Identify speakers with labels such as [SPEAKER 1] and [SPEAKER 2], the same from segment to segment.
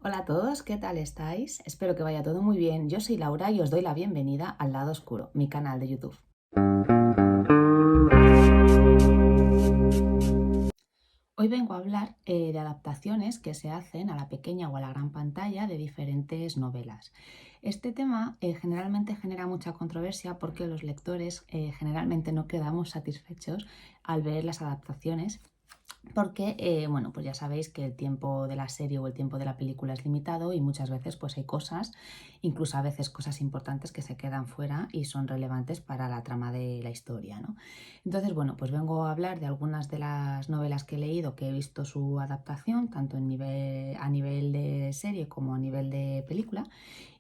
[SPEAKER 1] Hola a todos, ¿qué tal estáis? Espero que vaya todo muy bien. Yo soy Laura y os doy la bienvenida al Lado Oscuro, mi canal de YouTube. Hoy vengo a hablar de adaptaciones que se hacen a la pequeña o a la gran pantalla de diferentes novelas. Este tema generalmente genera mucha controversia porque los lectores generalmente no quedamos satisfechos al ver las adaptaciones porque, bueno, pues ya sabéis que el tiempo de la serie o el tiempo de la película es limitado y muchas veces pues hay cosas, incluso a veces cosas importantes que se quedan fuera y son relevantes para la trama de la historia, ¿no? Entonces, bueno, pues vengo a hablar de algunas de las novelas que he leído, que he visto su adaptación, tanto a nivel de serie como a nivel de película.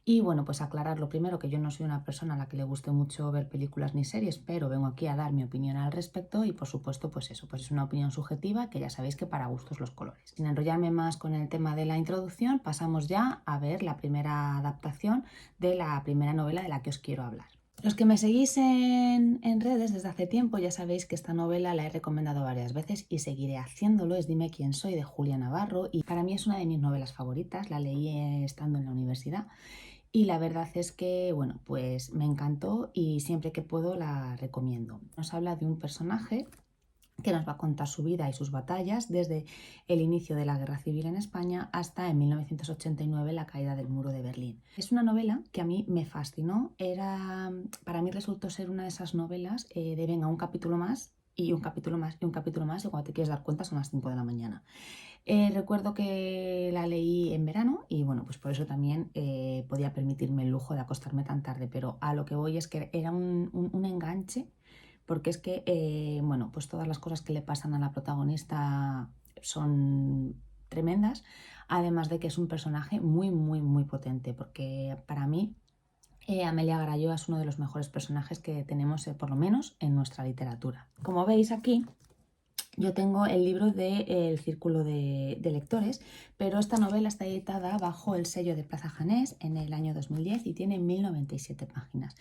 [SPEAKER 1] Y bueno, pues aclarar lo primero, que yo no soy una persona a la que le guste mucho ver películas ni series, pero vengo aquí a dar mi opinión al respecto y por supuesto pues eso, pues es una opinión subjetiva que ya sabéis que para gustos los colores. Sin enrollarme más con el tema de la introducción, pasamos ya a ver la primera adaptación de la primera novela de la que os quiero hablar. Los que me seguís en redes desde hace tiempo ya sabéis que esta novela la he recomendado varias veces y seguiré haciéndolo. Es Dime quién soy, de Julia Navarro, y para mí es una de mis novelas favoritas. La leí estando en la universidad y la verdad es que, bueno, pues me encantó y siempre que puedo la recomiendo. Nos habla de un personaje que nos va a contar su vida y sus batallas desde el inicio de la Guerra Civil en España hasta en 1989 la caída del muro de Berlín. Es una novela que a mí me fascinó, para mí resultó ser una de esas novelas de venga, un capítulo más y un capítulo más y un capítulo más y cuando te quieres dar cuenta son las 5 de la mañana. Recuerdo que la leí en verano y bueno, pues por eso también podía permitirme el lujo de acostarme tan tarde, pero a lo que voy es que era un enganche, porque es que, bueno, pues todas las cosas que le pasan a la protagonista son tremendas, además de que es un personaje muy, muy, muy potente, porque para mí Amelia Garayo es uno de los mejores personajes que tenemos, por lo menos en nuestra literatura. Como veis aquí, yo tengo el libro de Círculo de Lectores, pero esta novela está editada bajo el sello de Plaza Janés en el año 2010 y tiene 1097 páginas.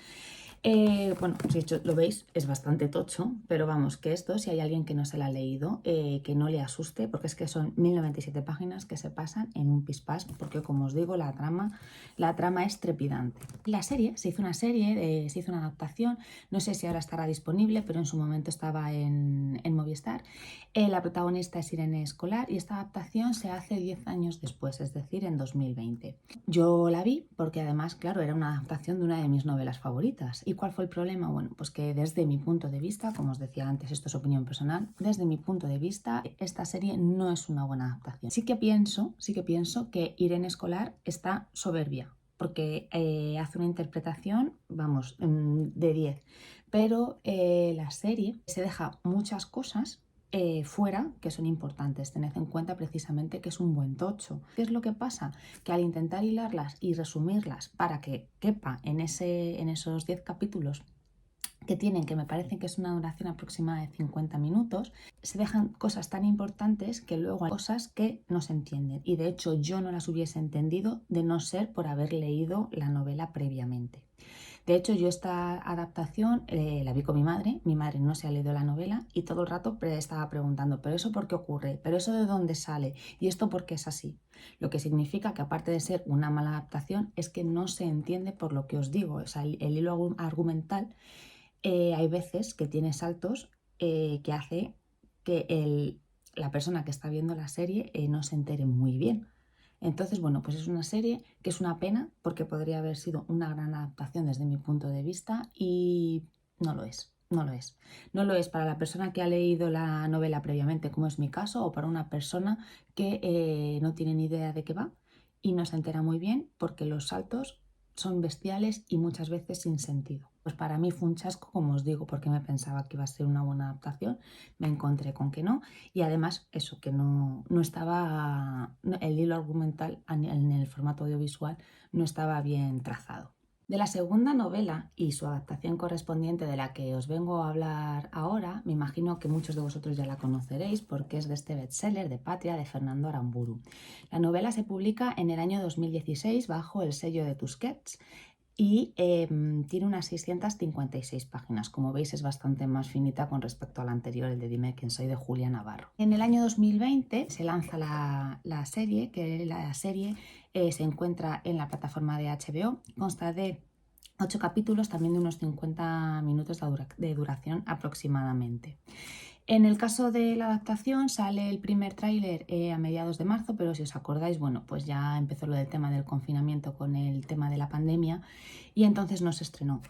[SPEAKER 1] Bueno, pues de hecho lo veis, es bastante tocho, pero vamos, que esto, si hay alguien que no se la ha leído, que no le asuste, porque es que son 1097 páginas que se pasan en un pispás, porque como os digo, la trama es trepidante. La serie, se hizo una serie, se hizo una adaptación, no sé si ahora estará disponible, pero en su momento estaba en Movistar. La protagonista es Irene Escolar y esta adaptación se hace 10 años después, es decir, en 2020. Yo la vi porque además, claro, era una adaptación de una de mis novelas favoritas. ¿Y cuál fue el problema? Bueno, pues que desde mi punto de vista, como os decía antes, esto es opinión personal, desde mi punto de vista, esta serie no es una buena adaptación. Sí que pienso que Irene Escolar está soberbia, porque hace una interpretación, vamos, de 10. Pero la serie se deja muchas cosas fuera que son importantes. Tened en cuenta precisamente que es un buen tocho. ¿Qué es lo que pasa? Que al intentar hilarlas y resumirlas para que quepa en esos 10 capítulos que tienen, que me parece que es una duración aproximada de 50 minutos, se dejan cosas tan importantes que luego hay cosas que no se entienden. Y de hecho yo no las hubiese entendido de no ser por haber leído la novela previamente. De hecho, yo esta adaptación la vi con mi madre no se ha leído la novela y todo el rato estaba preguntando, ¿pero eso por qué ocurre? ¿Pero eso de dónde sale? ¿Y esto por qué es así? Lo que significa que aparte de ser una mala adaptación es que no se entiende por lo que os digo, o sea, el hilo argumental hay veces que tiene saltos que hace que la persona que está viendo la serie no se entere muy bien. Entonces, bueno, pues es una serie que es una pena porque podría haber sido una gran adaptación desde mi punto de vista y no lo es, no lo es. No lo es para la persona que ha leído la novela previamente, como es mi caso, o para una persona que no tiene ni idea de qué va y no se entera muy bien porque los saltos son bestiales y muchas veces sin sentido. Pues para mí fue un chasco, como os digo, porque me pensaba que iba a ser una buena adaptación, me encontré con que no, y además eso, que no estaba, el hilo argumental en el formato audiovisual no estaba bien trazado. De la segunda novela y su adaptación correspondiente de la que os vengo a hablar ahora, me imagino que muchos de vosotros ya la conoceréis porque es de este bestseller de Patria de Fernando Aramburu. La novela se publica en el año 2016 bajo el sello de Tusquets y tiene unas 656 páginas. Como veis, es bastante más finita con respecto al anterior, el de Dime quién soy, de Julia Navarro. En el año 2020 se lanza la serie, que la serie se encuentra en la plataforma de HBO. Consta de 8 capítulos, también de unos 50 minutos de duración aproximadamente. En el caso de la adaptación sale el primer tráiler a mediados de marzo, pero si os acordáis, bueno, pues ya empezó lo del tema del confinamiento con el tema de la pandemia y entonces no se estrenó.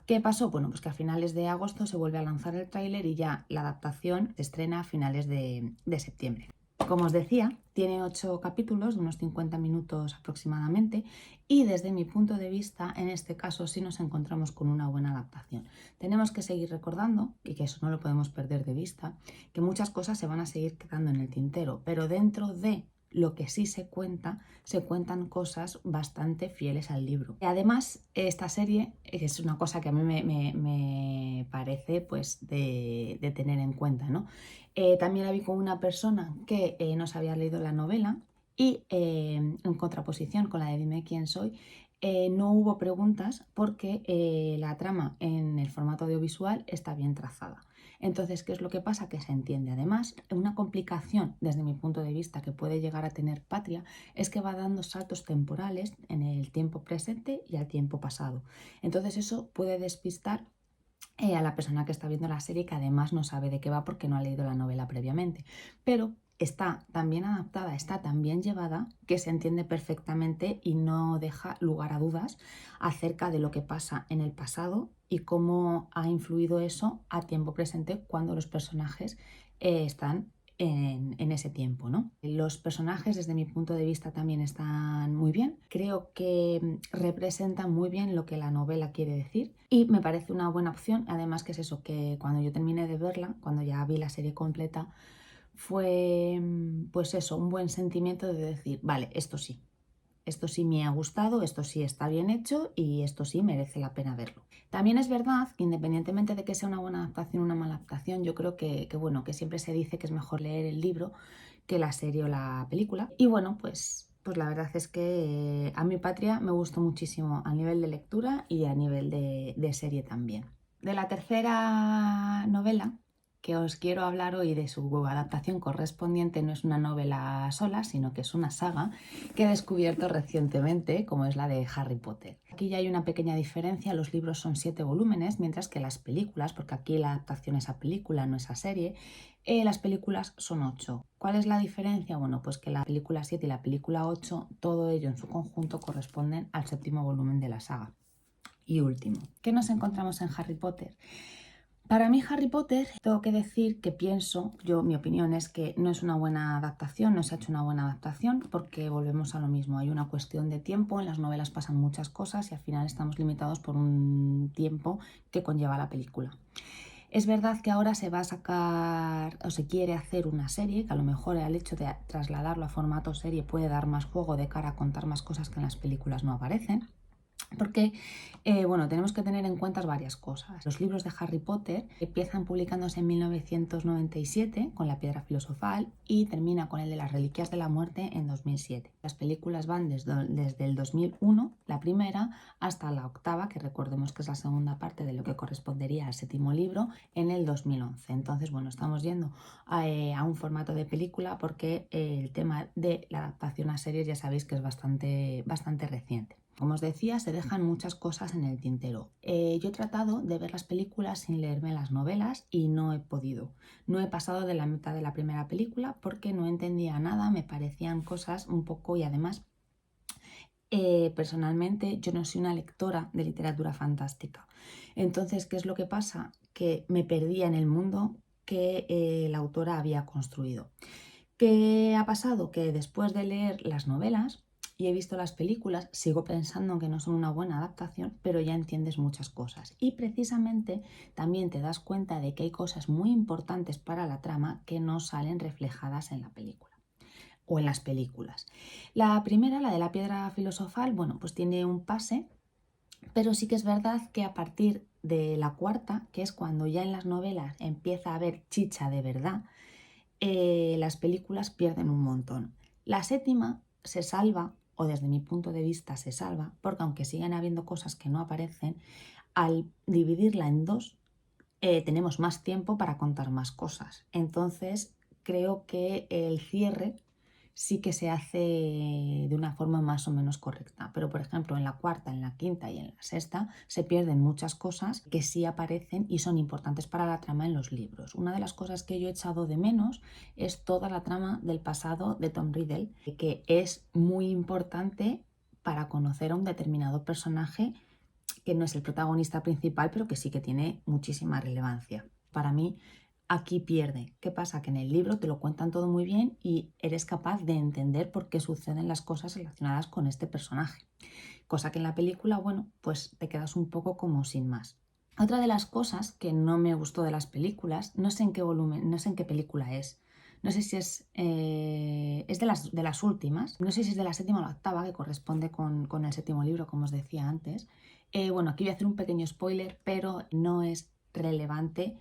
[SPEAKER 1] ¿Qué pasó? Bueno, pues que a finales de agosto se vuelve a lanzar el tráiler y ya la adaptación se estrena a finales de septiembre. Como os decía, tiene 8 capítulos de unos 50 minutos aproximadamente y desde mi punto de vista, en este caso sí nos encontramos con una buena adaptación. Tenemos que seguir recordando, y que eso no lo podemos perder de vista, que muchas cosas se van a seguir quedando en el tintero, pero dentro de lo que sí se cuentan cosas bastante fieles al libro. Y además, esta serie es una cosa que a mí me parece pues de tener en cuenta, ¿no? También la vi con una persona que no se había leído la novela y en contraposición con la de Dime quién soy, no hubo preguntas porque la trama en el formato audiovisual está bien trazada. Entonces, ¿qué es lo que pasa? Que se entiende. Además, una complicación desde mi punto de vista que puede llegar a tener Patria es que va dando saltos temporales en el tiempo presente y al tiempo pasado. Entonces, eso puede despistar a la persona que está viendo la serie, que además no sabe de qué va porque no ha leído la novela previamente. Pero está tan bien adaptada, está tan bien llevada, que se entiende perfectamente y no deja lugar a dudas acerca de lo que pasa en el pasado y cómo ha influido eso a tiempo presente cuando los personajes están en ese tiempo, ¿no? Los personajes, desde mi punto de vista, también están muy bien. Creo que representan muy bien lo que la novela quiere decir y me parece una buena opción. Además, que es eso, que cuando yo terminé de verla, cuando ya vi la serie completa, fue pues eso, un buen sentimiento de decir, vale, esto sí me ha gustado, esto sí está bien hecho y esto sí merece la pena verlo. También es verdad que, independientemente de que sea una buena adaptación o una mala adaptación, yo creo bueno, que siempre se dice que es mejor leer el libro que la serie o la película. Y bueno, pues la verdad es que a mi Patria me gustó muchísimo a nivel de lectura y a nivel de serie también. De la tercera novela que os quiero hablar hoy, de su adaptación correspondiente, no es una novela sola, sino que es una saga que he descubierto recientemente, como es la de Harry Potter. Aquí ya hay una pequeña diferencia: los libros son 7 volúmenes, mientras que las películas, porque aquí la adaptación es a película, no es a serie, las películas son 8. ¿Cuál es la diferencia? Bueno, pues que la película 7 y la película 8, todo ello en su conjunto, corresponden al 7.º volumen de la saga. Y último, ¿qué nos encontramos en Harry Potter? Para mí, Harry Potter, tengo que decir que pienso, mi opinión es que no es una buena adaptación, no se ha hecho una buena adaptación, porque volvemos a lo mismo. Hay una cuestión de tiempo, en las novelas pasan muchas cosas y al final estamos limitados por un tiempo que conlleva la película. Es verdad que ahora se va a sacar o se quiere hacer una serie, que a lo mejor el hecho de trasladarlo a formato serie puede dar más juego de cara a contar más cosas que en las películas no aparecen. Porque, bueno, tenemos que tener en cuenta varias cosas. Los libros de Harry Potter empiezan publicándose en 1997 con La Piedra Filosofal y termina con el de las Reliquias de la Muerte en 2007. Las películas van desde el 2001, la primera, hasta la octava, que recordemos que es la segunda parte de lo que correspondería al 7.º libro, en el 2011. Entonces, bueno, estamos yendo a un formato de película porque el tema de la adaptación a series ya sabéis que es bastante reciente. Como os decía, se dejan muchas cosas en el tintero. Yo he tratado de ver las películas sin leerme las novelas y no he podido. No he pasado de la mitad de la primera película porque no entendía nada, me parecían cosas un poco. Y además, personalmente, yo no soy una lectora de literatura fantástica. Entonces, ¿qué es lo que pasa? Que me perdía en el mundo que la autora había construido. ¿Qué ha pasado? Que después de leer las novelas y he visto las películas, sigo pensando que no son una buena adaptación, pero ya entiendes muchas cosas. Y precisamente también te das cuenta de que hay cosas muy importantes para la trama que no salen reflejadas en la película o en las películas. La primera, la de La Piedra Filosofal, bueno, pues tiene un pase, pero sí que es verdad que a partir de la cuarta, que es cuando ya en las novelas empieza a haber chicha de verdad, las películas pierden un montón. La séptima se salva o desde mi punto de vista se salva, porque aunque siguen habiendo cosas que no aparecen, al dividirla en dos, tenemos más tiempo para contar más cosas. Entonces, creo que el cierre sí que se hace de una forma más o menos correcta. Pero, por ejemplo, en la cuarta, en la quinta y en la sexta se pierden muchas cosas que sí aparecen y son importantes para la trama en los libros. Una de las cosas que yo he echado de menos es toda la trama del pasado de Tom Riddle, que es muy importante para conocer a un determinado personaje que no es el protagonista principal, pero que sí que tiene muchísima relevancia. Para mí, aquí pierde. ¿Qué pasa? Que en el libro te lo cuentan todo muy bien y eres capaz de entender por qué suceden las cosas relacionadas con este personaje. Cosa que en la película, bueno, pues te quedas un poco como sin más. Otra de las cosas que no me gustó de las películas, no sé en qué volumen, no sé en qué película es. No sé si es de las últimas, no sé si es de la séptima o la octava, que corresponde con el séptimo libro, como os decía antes. Bueno, aquí voy a hacer un pequeño spoiler, pero no es relevante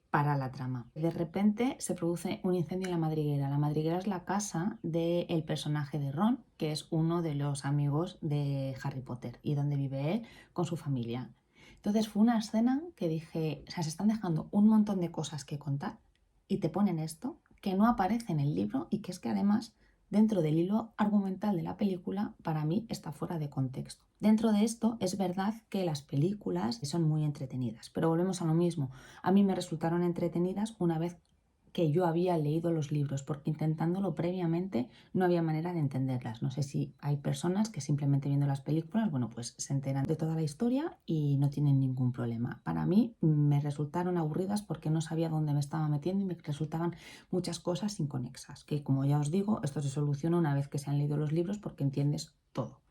[SPEAKER 1] para la trama. De repente se produce un incendio en la madriguera. La madriguera es la casa del personaje de Ron, que es uno de los amigos de Harry Potter y donde vive él con su familia. Entonces fue una escena que dije, o sea, se están dejando un montón de cosas que contar y te ponen esto que no aparece en el libro y que es que además dentro del hilo argumental de la película para mí está fuera de contexto. Dentro de esto es verdad que las películas son muy entretenidas, pero volvemos a lo mismo. A mí me resultaron entretenidas una vez que yo había leído los libros, porque intentándolo previamente no había manera de entenderlas. No sé si hay personas que simplemente viendo las películas, bueno, pues se enteran de toda la historia y no tienen ningún problema. Para mí me resultaron aburridas porque no sabía dónde me estaba metiendo y me resultaban muchas cosas inconexas, que como ya os digo, esto se soluciona una vez que se han leído los libros porque entiendes todo.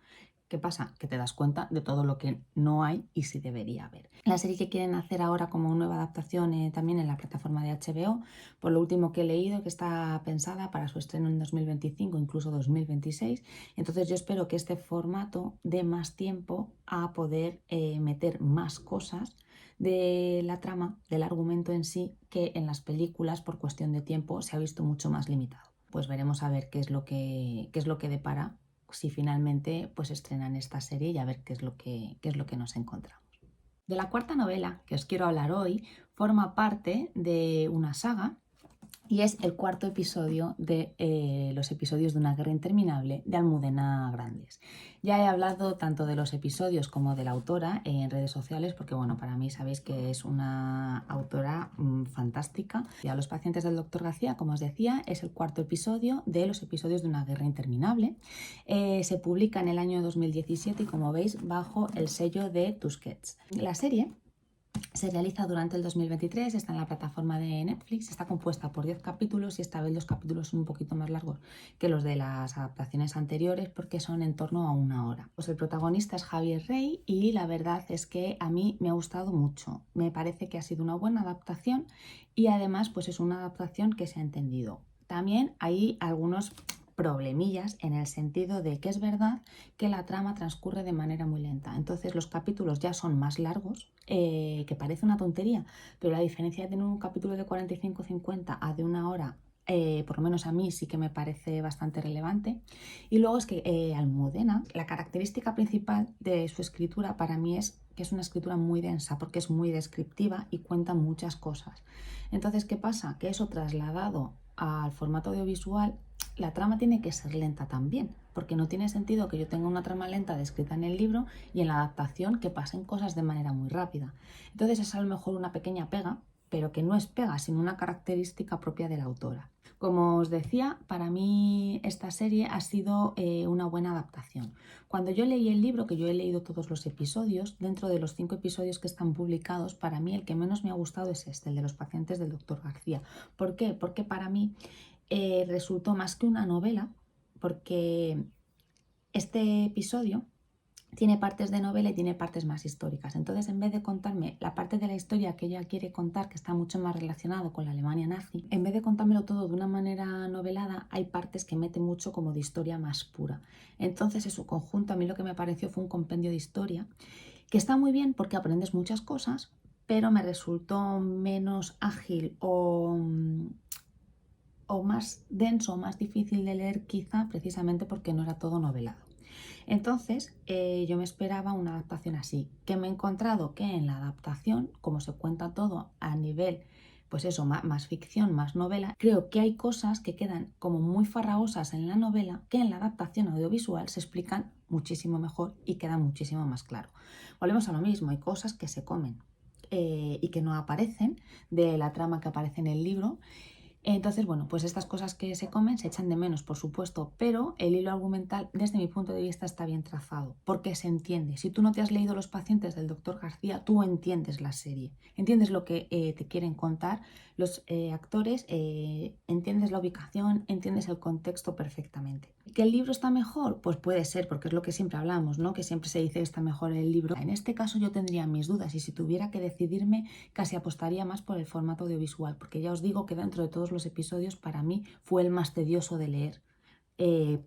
[SPEAKER 1] ¿Qué pasa? Que te das cuenta de todo lo que no hay y sí debería haber. La serie que quieren hacer ahora como nueva adaptación también en la plataforma de HBO, por lo último que he leído, que está pensada para su estreno en 2025, incluso 2026. Entonces yo espero que este formato dé más tiempo a poder meter más cosas de la trama, del argumento en sí, que en las películas por cuestión de tiempo se ha visto mucho más limitado. Pues veremos a ver qué es lo que depara si finalmente pues estrenan esta serie y a ver qué es lo que nos encontramos. De la cuarta novela que os quiero hablar hoy forma parte de una saga y es el cuarto episodio de los episodios de una guerra interminable de Almudena Grandes. Ya he hablado tanto de los episodios como de la autora en redes sociales porque, bueno, para mí sabéis que es una autora fantástica. Ya Los pacientes del Dr. García, como os decía, es el cuarto episodio de los episodios de una guerra interminable. Se publica en el año 2017 y, como veis, bajo el sello de Tusquets. La serie se realiza durante el 2023, está en la plataforma de Netflix, está compuesta por 10 capítulos y esta vez los capítulos son un poquito más largos que los de las adaptaciones anteriores porque son en torno a una hora. Pues el protagonista es Javier Rey y la verdad es que a mí me ha gustado mucho. Me parece que ha sido una buena adaptación y además pues es una adaptación que se ha entendido. También hay algunos problemillas en el sentido de que es verdad que la trama transcurre de manera muy lenta. Entonces los capítulos ya son más largos, que parece una tontería, pero la diferencia de tener un capítulo de 45-50 a de una hora, por lo menos a mí sí que me parece bastante relevante. Y luego es que Almudena, la característica principal de su escritura para mí es que es una escritura muy densa porque es muy descriptiva y cuenta muchas cosas. Entonces, ¿qué pasa? Que eso trasladado al formato audiovisual, la trama tiene que ser lenta también, porque no tiene sentido que yo tenga una trama lenta descrita en el libro y en la adaptación que pasen cosas de manera muy rápida. Entonces es a lo mejor una pequeña pega, pero que no es pega, sino una característica propia de la autora. Como os decía, para mí esta serie ha sido una buena adaptación. Cuando yo leí el libro, que yo he leído todos los episodios, dentro de los 5 episodios que están publicados, para mí el que menos me ha gustado es este, el de Los pacientes del Dr. García. ¿Por qué? Porque para mí resultó más que una novela, porque este episodio tiene partes de novela y tiene partes más históricas. Entonces, en vez de contarme la parte de la historia que ella quiere contar, que está mucho más relacionado con la Alemania nazi, en vez de contármelo todo de una manera novelada, hay partes que mete mucho como de historia más pura. Entonces, en su conjunto, a mí lo que me pareció fue un compendio de historia que está muy bien porque aprendes muchas cosas, pero me resultó menos ágil o más denso, más difícil de leer quizá precisamente porque no era todo novelado. Entonces, yo me esperaba una adaptación así, que me he encontrado que en la adaptación, como se cuenta todo a nivel, pues eso, más ficción, más novela, creo que hay cosas que quedan como muy farragosas en la novela que en la adaptación audiovisual se explican muchísimo mejor y quedan muchísimo más claro. Volvemos a lo mismo, hay cosas que se comen y que no aparecen de la trama que aparece en el libro. Entonces, bueno, pues estas cosas que se comen se echan de menos, por supuesto, pero el hilo argumental, desde mi punto de vista, está bien trazado, porque se entiende. Si tú no te has leído Los pacientes del doctor García, tú entiendes la serie, entiendes lo que te quieren contar los actores, entiendes la ubicación, entiendes el contexto perfectamente. ¿Que el libro está mejor? Pues puede ser, porque es lo que siempre hablamos, ¿no? Que siempre se dice que está mejor el libro. En este caso yo tendría mis dudas y si tuviera que decidirme, casi apostaría más por el formato audiovisual, porque ya os digo que dentro de todos los episodios para mí fue el más tedioso de leer.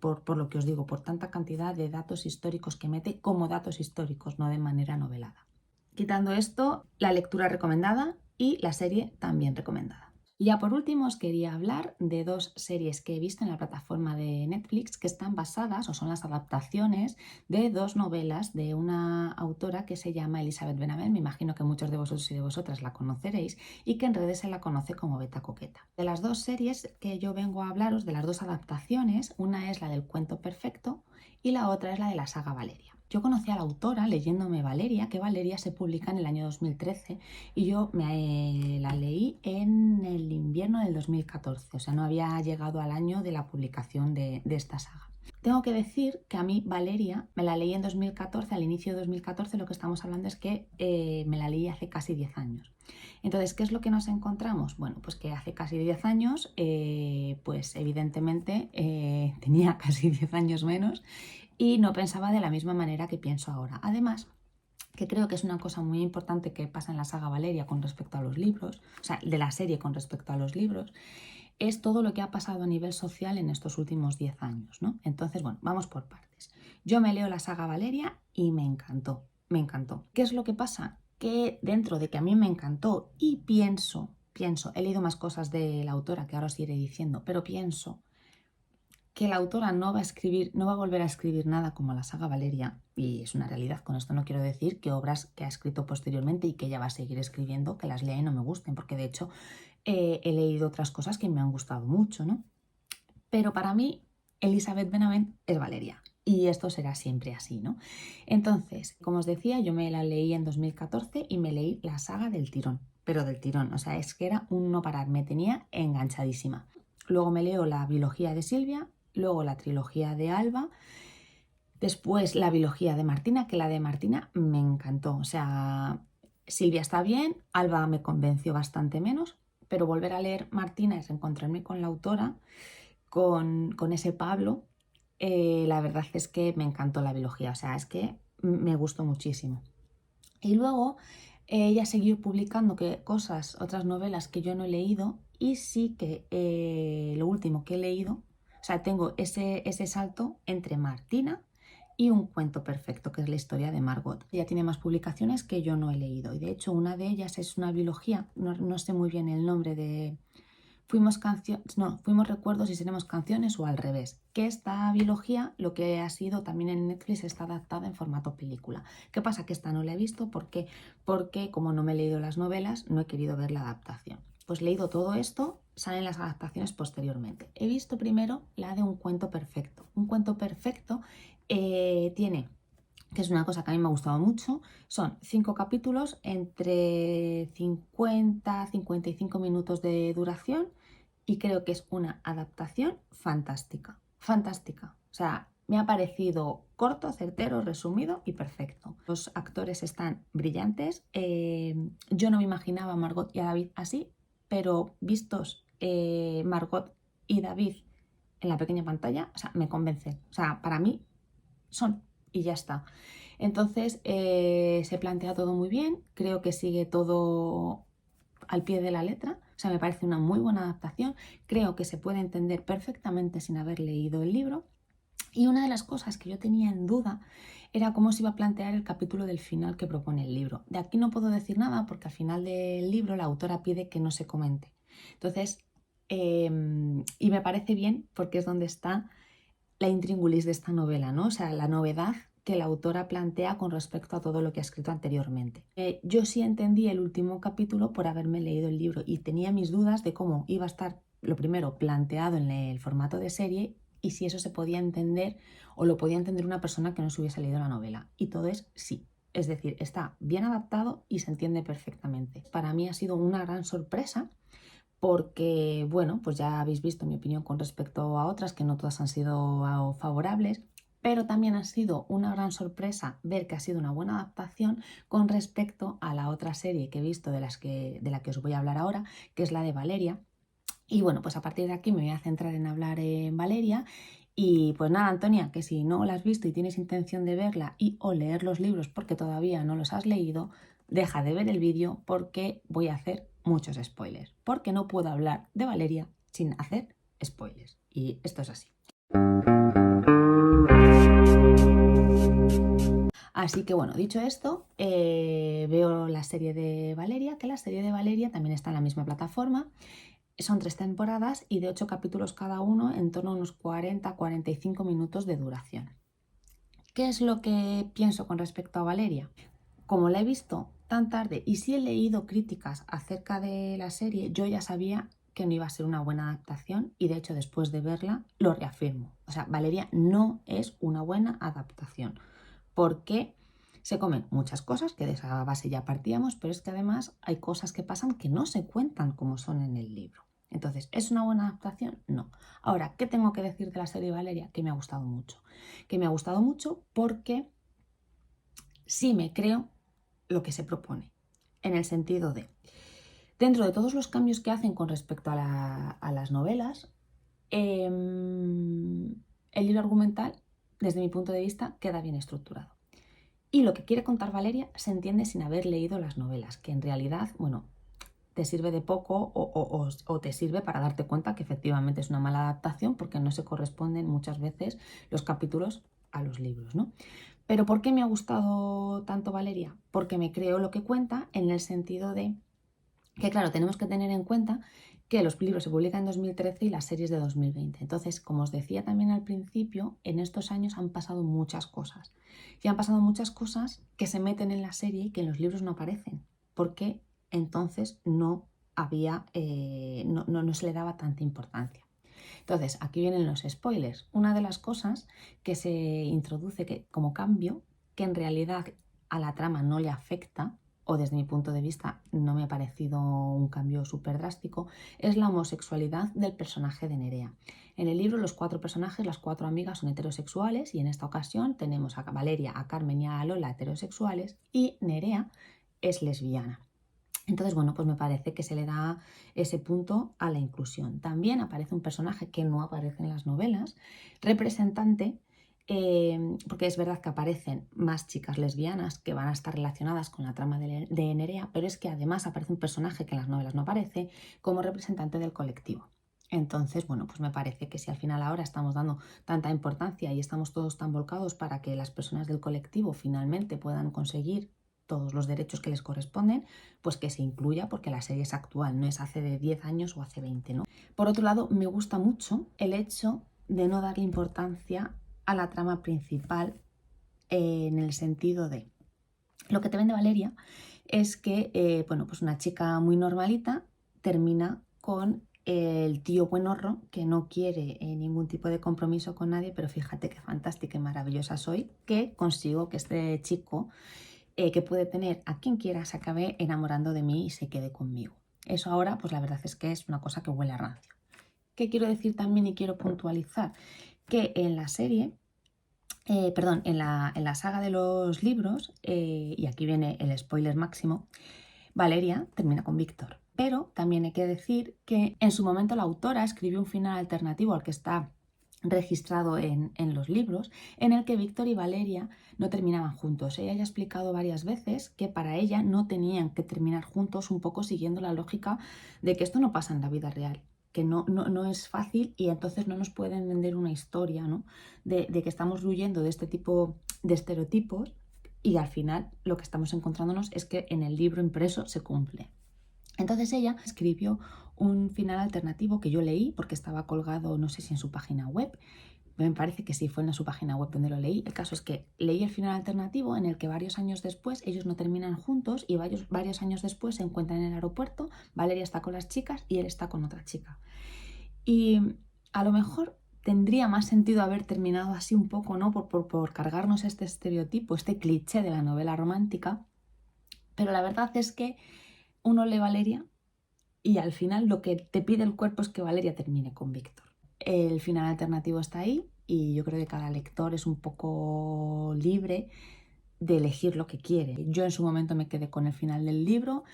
[SPEAKER 1] Por lo que os digo, por tanta cantidad de datos históricos que mete como datos históricos, no de manera novelada. Quitando esto, la lectura recomendada y la serie también recomendada. Ya por último os quería hablar de dos series que he visto en la plataforma de Netflix que están basadas o son las adaptaciones de dos novelas de una autora que se llama Elizabeth Benavent. Me imagino que muchos de vosotros y de vosotras la conoceréis y que en redes se la conoce como Beta Coqueta. De las dos series que yo vengo a hablaros, de las dos adaptaciones, una es la del Cuento Perfecto y la otra es la de la saga Valeria. Yo conocí a la autora leyéndome Valeria, que Valeria se publica en el año 2013 y yo la leí en el invierno del 2014, o sea, no había llegado al año de la publicación de esta saga. Tengo que decir que a mí Valeria me la leí en 2014, al inicio de 2014, lo que estamos hablando es que me la leí hace casi 10 años. Entonces, ¿qué es lo que nos encontramos? Bueno, pues que hace casi 10 años, pues evidentemente tenía casi 10 años menos y no pensaba de la misma manera que pienso ahora. Además, que creo que es una cosa muy importante que pasa en la saga Valeria con respecto a los libros, o sea, de la serie con respecto a los libros, es todo lo que ha pasado a nivel social en estos últimos 10 años, ¿no? Entonces, bueno, vamos por partes. Yo me leo la saga Valeria y me encantó, me encantó. ¿Qué es lo que pasa? Que dentro de que a mí me encantó y pienso, he leído más cosas de la autora que ahora os iré diciendo, pero pienso que la autora no va a escribir, no va a volver a escribir nada como la saga Valeria, y es una realidad. Con esto no quiero decir que obras que ha escrito posteriormente y que ella va a seguir escribiendo, que las lea y no me gusten, porque de hecho he leído otras cosas que me han gustado mucho, ¿no? Pero para mí, Elizabeth Benavent es Valeria. Y esto será siempre así, ¿no? Entonces, como os decía, yo me la leí en 2014 y me leí la saga del tirón, pero del tirón, o sea, es que era un no parar, me tenía enganchadísima. Luego me leo la biología de Silvia, luego la trilogía de Alba, después la biología de Martina, que la de Martina me encantó. O sea, Silvia está bien, Alba me convenció bastante menos, pero volver a leer Martina es encontrarme con la autora, con ese Pablo. La verdad es que me encantó la biología, o sea, es que me gustó muchísimo. Y luego ella siguió publicando cosas, otras novelas que yo no he leído y sí que lo último que he leído, o sea, tengo ese salto entre Martina y Un cuento perfecto, que es la historia de Margot. Ella tiene más publicaciones que yo no he leído y de hecho una de ellas es una biología, no sé muy bien el nombre de... Fuimos recuerdos y seremos canciones o al revés. Que esta biología, lo que ha sido también en Netflix, está adaptada en formato película. ¿Qué pasa? Que esta no la he visto porque como no me he leído las novelas, no he querido ver la adaptación. Pues leído todo esto, salen las adaptaciones posteriormente. He visto primero la de Un cuento perfecto. Un cuento perfecto tiene, que es una cosa que a mí me ha gustado mucho, son 5 capítulos entre 50-55 minutos de duración y creo que es una adaptación fantástica, fantástica. O sea, me ha parecido corto, certero, resumido y perfecto. Los actores están brillantes. Yo no me imaginaba a Margot y a David así, pero vistos Margot y David en la pequeña pantalla, o sea, me convencen. O sea, para mí son y ya está. Entonces se plantea todo muy bien, creo que sigue todo al pie de la letra, o sea, me parece una muy buena adaptación, creo que se puede entender perfectamente sin haber leído el libro. Y una de las cosas que yo tenía en duda era cómo se iba a plantear el capítulo del final que propone el libro. De aquí no puedo decir nada porque al final del libro la autora pide que no se comente. Entonces, y me parece bien porque es donde está la intríngulis de esta novela, ¿no? O sea, la novedad que la autora plantea con respecto a todo lo que ha escrito anteriormente. Yo sí entendí el último capítulo por haberme leído el libro y tenía mis dudas de cómo iba a estar, lo primero, planteado en el formato de serie y si eso se podía entender o lo podía entender una persona que no se hubiese leído la novela. Y todo es sí. Es decir, está bien adaptado y se entiende perfectamente. Para mí ha sido una gran sorpresa porque, bueno, pues ya habéis visto mi opinión con respecto a otras, que no todas han sido favorables, pero también ha sido una gran sorpresa ver que ha sido una buena adaptación con respecto a la otra serie que he visto de la que os voy a hablar ahora, que es la de Valeria. Y bueno, pues a partir de aquí me voy a centrar en hablar en Valeria. Y pues nada, Antonia, que si no la has visto y tienes intención de verla y o leer los libros porque todavía no los has leído, deja de ver el vídeo porque voy a hacer muchos spoilers. Porque no puedo hablar de Valeria sin hacer spoilers. Y esto es así. Así que bueno, dicho esto, veo la serie de Valeria, que la serie de Valeria también está en la misma plataforma. Son 3 temporadas y de 8 capítulos cada uno, en torno a unos 40-45 minutos de duración. ¿Qué es lo que pienso con respecto a Valeria? Como la he visto tan tarde y sí he leído críticas acerca de la serie, yo ya sabía que no iba a ser una buena adaptación y de hecho después de verla lo reafirmo. O sea, Valeria no es una buena adaptación porque se comen muchas cosas, que de esa base ya partíamos, pero es que además hay cosas que pasan que no se cuentan como son en el libro. Entonces, ¿es una buena adaptación? No. Ahora, ¿qué tengo que decir de la serie Valeria? Que me ha gustado mucho. Que me ha gustado mucho porque sí me creo lo que se propone. En el sentido de, dentro de todos los cambios que hacen con respecto a las novelas, el libro argumental, desde mi punto de vista, queda bien estructurado. Y lo que quiere contar Valeria se entiende sin haber leído las novelas, que en realidad, bueno, te sirve de poco o te sirve para darte cuenta que efectivamente es una mala adaptación porque no se corresponden muchas veces los capítulos a los libros, ¿no? Pero ¿por qué me ha gustado tanto Valeria? Porque me creo lo que cuenta en el sentido de que, claro, tenemos que tener en cuenta que los libros se publican en 2013 y las series de 2020. Entonces, como os decía también al principio, en estos años han pasado muchas cosas. Y han pasado muchas cosas que se meten en la serie y que en los libros no aparecen, porque entonces no había, no se le daba tanta importancia. Entonces, aquí vienen los spoilers. Una de las cosas que se introduce como cambio, que en realidad a la trama no le afecta, o desde mi punto de vista no me ha parecido un cambio súper drástico, es la homosexualidad del personaje de Nerea. En el libro los 4 personajes, las 4 amigas son heterosexuales y en esta ocasión tenemos a Valeria, a Carmen y a Lola heterosexuales y Nerea es lesbiana. Entonces, bueno, pues me parece que se le da ese punto a la inclusión. También aparece un personaje que no aparece en las novelas, representante, porque es verdad que aparecen más chicas lesbianas que van a estar relacionadas con la trama de Nerea, pero es que además aparece un personaje que en las novelas no aparece como representante del colectivo. Entonces, bueno, pues me parece que si al final ahora estamos dando tanta importancia y estamos todos tan volcados para que las personas del colectivo finalmente puedan conseguir todos los derechos que les corresponden, pues que se incluya porque la serie es actual, no es hace de 10 años o hace 20, ¿no? Por otro lado, me gusta mucho el hecho de no darle importancia a la trama principal en el sentido de lo que te vende Valeria es que, bueno, pues una chica muy normalita termina con el tío buenorro que no quiere ningún tipo de compromiso con nadie, pero fíjate qué fantástica y maravillosa soy, que consigo que este chico que puede tener a quien quiera se acabe enamorando de mí y se quede conmigo. Eso ahora, pues la verdad es que es una cosa que huele a rancio. ¿Qué quiero decir también y quiero puntualizar? Que en la serie, perdón, en la saga de los libros, y aquí viene el spoiler máximo, Valeria termina con Víctor. Pero también hay que decir que en su momento la autora escribió un final alternativo al que está registrado en los libros, en el que Víctor y Valeria no terminaban juntos. Ella ya ha explicado varias veces que para ella no tenían que terminar juntos, un poco siguiendo la lógica de que esto no pasa en la vida real, que no es fácil y entonces no nos pueden vender una historia, ¿no? de que estamos huyendo de este tipo de estereotipos y al final lo que estamos encontrándonos es que en el libro impreso se cumple. Entonces ella escribió un final alternativo que yo leí porque estaba colgado, no sé si en su página web, me parece que sí, fue en su página web donde lo leí. El caso es que leí el final alternativo en el que varios años después ellos no terminan juntos y varios años después se encuentran en el aeropuerto, Valeria está con las chicas y él está con otra chica. Y a lo mejor tendría más sentido haber terminado así un poco, ¿no? Por cargarnos este estereotipo, este cliché de la novela romántica, pero la verdad es que uno lee Valeria y al final lo que te pide el cuerpo es que Valeria termine con Víctor. El final alternativo está ahí y yo creo que cada lector es un poco libre de elegir lo que quiere. Yo en su momento me quedé con el final del libro.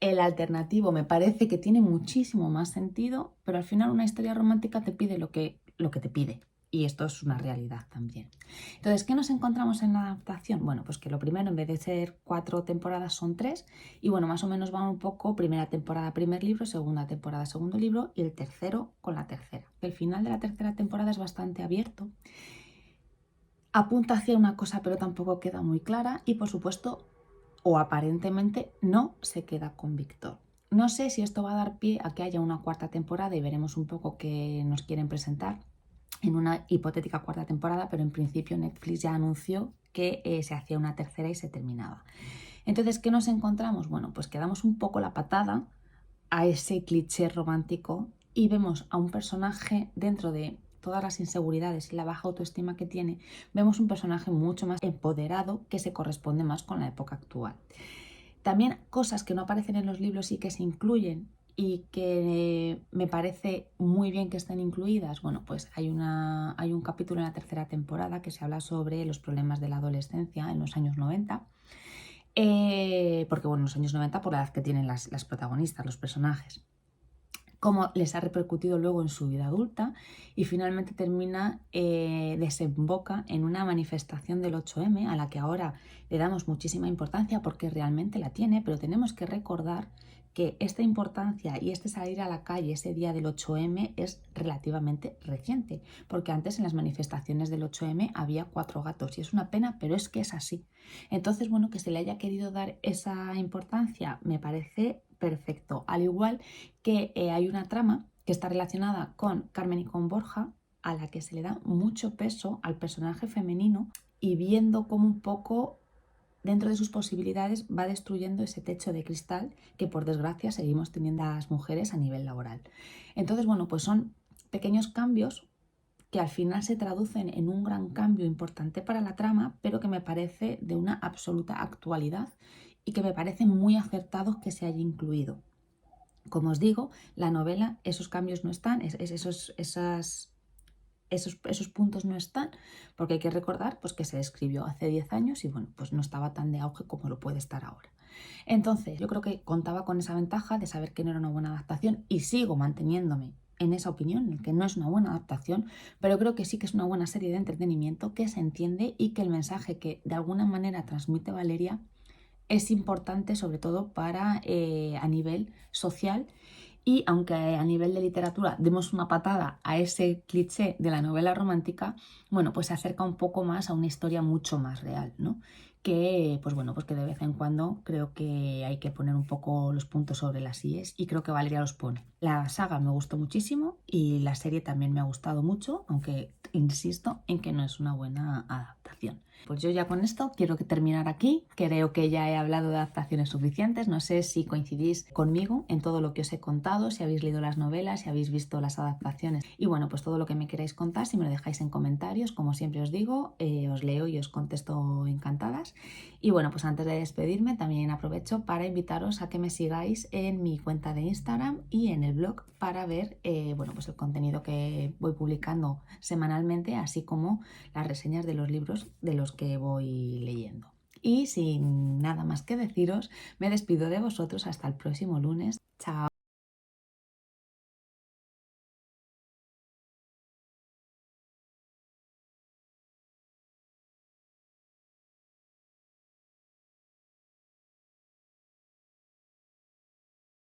[SPEAKER 1] El alternativo me parece que tiene muchísimo más sentido, pero al final una historia romántica te pide lo que te pide. Y esto es una realidad también. Entonces, ¿qué nos encontramos en la adaptación? Bueno, pues que lo primero, en vez de ser 4 temporadas, son 3. Y bueno, más o menos van un poco primera temporada, primer libro, segunda temporada, segundo libro y el tercero con la tercera. El final de la tercera temporada es bastante abierto. Apunta hacia una cosa, pero tampoco queda muy clara. Y por supuesto, o aparentemente, no se queda con Víctor. No sé si esto va a dar pie a que haya una cuarta temporada y veremos un poco qué nos quieren presentar en una hipotética cuarta temporada, pero en principio Netflix ya anunció que se hacía una tercera y se terminaba. Entonces, ¿qué nos encontramos? Bueno, pues que damos un poco la patada a ese cliché romántico y vemos a un personaje dentro de todas las inseguridades y la baja autoestima que tiene, vemos un personaje mucho más empoderado que se corresponde más con la época actual. También cosas que no aparecen en los libros y que se incluyen y que me parece muy bien que estén incluidas. Bueno, pues hay un capítulo en la tercera temporada que se habla sobre los problemas de la adolescencia en los años 90. Porque bueno, en los años 90 por la edad que tienen las protagonistas, los personajes, cómo les ha repercutido luego en su vida adulta y finalmente desemboca en una manifestación del 8M a la que ahora le damos muchísima importancia porque realmente la tiene, pero tenemos que recordar que esta importancia y este salir a la calle ese día del 8M es relativamente reciente, porque antes en las manifestaciones del 8M había 4 gatos y es una pena, pero es que es así. Entonces, bueno, que se le haya querido dar esa importancia me parece perfecto, al igual que hay una trama que está relacionada con Carmen y con Borja, a la que se le da mucho peso al personaje femenino y viendo cómo un poco dentro de sus posibilidades va destruyendo ese techo de cristal que por desgracia seguimos teniendo las mujeres a nivel laboral. Entonces, bueno, pues son pequeños cambios que al final se traducen en un gran cambio importante para la trama, pero que me parece de una absoluta actualidad y que me parece muy acertados que se haya incluido. Como os digo, la novela, esos cambios no están, esos puntos no están, porque hay que recordar pues, que se escribió hace 10 años y bueno, pues no estaba tan de auge como lo puede estar ahora. Entonces, yo creo que contaba con esa ventaja de saber que no era una buena adaptación y sigo manteniéndome en esa opinión, en que no es una buena adaptación, pero creo que sí que es una buena serie de entretenimiento que se entiende y que el mensaje que de alguna manera transmite Valeria es importante sobre todo para a nivel social y aunque a nivel de literatura demos una patada a ese cliché de la novela romántica, bueno, pues se acerca un poco más a una historia mucho más real, ¿no? Que, pues bueno, pues que de vez en cuando creo que hay que poner un poco los puntos sobre las íes y creo que Valeria los pone. La saga me gustó muchísimo y la serie también me ha gustado mucho, aunque insisto en que no es una buena adaptación. Pues yo ya con esto quiero terminar aquí. Creo que ya he hablado de adaptaciones suficientes. No sé si coincidís conmigo en todo lo que os he contado, si habéis leído las novelas, si habéis visto las adaptaciones. Y bueno, pues todo lo que me queráis contar, si me lo dejáis en comentarios, como siempre os digo, os leo y os contesto encantadas. Y bueno, pues antes de despedirme también aprovecho para invitaros a que me sigáis en mi cuenta de Instagram y en el blog para ver bueno, pues el contenido que voy publicando semanalmente, así como las reseñas de los libros de los que voy leyendo. Y sin nada más que deciros, me despido de vosotros hasta el próximo lunes. Chao.